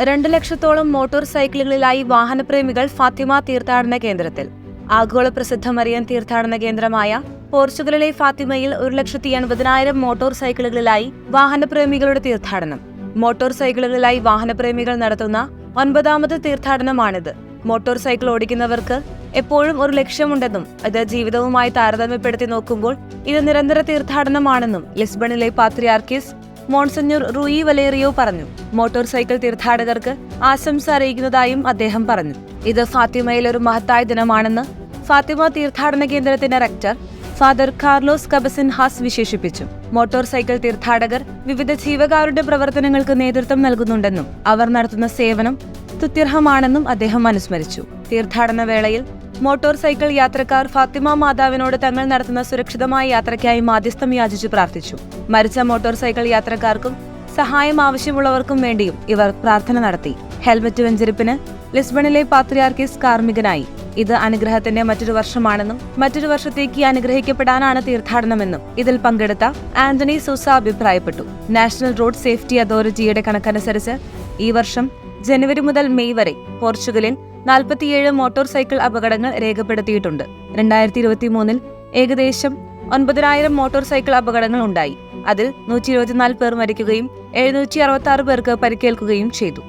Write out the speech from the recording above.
2,00,000-ഓളം motor സൈക്കിളുകളിലായി വാഹനപ്രേമികൾ Fathima തീർത്ഥാടന കേന്ദ്രത്തിൽ. ആഗോള പ്രസിദ്ധ മറിയൻ തീർത്ഥാടന കേന്ദ്രമായ പോർച്ചുഗലിലെ ഫാത്തിമയിൽ 1,80,000 മോട്ടോർ സൈക്കിളുകളിലായി വാഹനപ്രേമികളുടെ തീർത്ഥാടനം. മോട്ടോർ സൈക്കിളുകളിലായി വാഹനപ്രേമികൾ നടത്തുന്ന 9ാമത് തീർത്ഥാടനമാണിത്. മോട്ടോർ സൈക്കിൾ ഓടിക്കുന്നവർക്ക് എപ്പോഴും ഒരു ലക്ഷ്യമുണ്ടെന്നും ഇത് ജീവിതവുമായി താരതമ്യപ്പെടുത്തി നോക്കുമ്പോൾ ഇത് നിരന്തര തീർത്ഥാടനമാണെന്നും ലിസ്ബണിലെ പാത്രിയാർക്കീസ് മോൺസഞ്ഞൂർ റൂയി വലേറിയോ പറഞ്ഞു. മോട്ടോർ സൈക്കിൾ തീർത്ഥാടകർക്ക് ആശംസ അറിയിക്കുന്നതായും അദ്ദേഹം പറഞ്ഞു. ഇത് ഫാത്തിമയിൽ ഒരു മഹത്തായ ദിനമാണെന്ന് ഫാത്തിമ തീർത്ഥാടന കേന്ദ്രത്തിന്റെ റെക്ടർ ഫാദർ കാർലോസ് കബസിൻഹാസ് വിശേഷിപ്പിച്ചു. മോട്ടോർ സൈക്കിൾ തീർത്ഥാടകർ വിവിധ ജീവകാരുണ്യ പ്രവർത്തനങ്ങൾക്ക് നേതൃത്വം നൽകുന്നുണ്ടെന്നും അവർ നടത്തുന്ന സേവനം സ്തുത്യർഹമാണെന്നും അദ്ദേഹം അനുസ്മരിച്ചു. തീർത്ഥാടന വേളയിൽ മോട്ടോർ സൈക്കിൾ യാത്രക്കാർ ഫാത്തിമ മാതാവിനോട് തങ്ങൾ നടത്തുന്ന സുരക്ഷിതമായ യാത്രയ്ക്കായി മാധ്യസ്ഥം യാചിച്ചു പ്രാർത്ഥിച്ചു. മരിച്ച മോട്ടോർ സൈക്കിൾ യാത്രക്കാർക്കും സഹായം ആവശ്യമുള്ളവർക്കും വേണ്ടിയും ഇവർ പ്രാർത്ഥന നടത്തി. ഹെൽമറ്റ് വെഞ്ചരിപ്പിന് ലിസ്ബണിലെ പാത്രിയാർക്കീസ് കാർമ്മികനായി. ഇത് അനുഗ്രഹത്തിന്റെ മറ്റൊരു വർഷമാണെന്നും മറ്റൊരു വർഷത്തേക്ക് അനുഗ്രഹിക്കപ്പെടാനാണ് തീർത്ഥാടനമെന്നും ഇതിൽ പങ്കെടുത്ത ആന്റണി സൂസ അഭിപ്രായപ്പെട്ടു. നാഷണൽ റോഡ് സേഫ്റ്റി അതോറിറ്റിയുടെ കണക്കനുസരിച്ച് ഈ വർഷം ജനുവരി മുതൽ മെയ് വരെ പോർച്ചുഗലിൽ 47 മോട്ടോർ സൈക്കിൾ അപകടങ്ങൾ രേഖപ്പെടുത്തിയിട്ടുണ്ട്. 2023 ഏകദേശം 9,000 മോട്ടോർ സൈക്കിൾ അപകടങ്ങൾ ഉണ്ടായി. അതിൽ 124 പേർ മരിക്കുകയും 766 പേർക്ക് പരിക്കേൽക്കുകയും ചെയ്തു.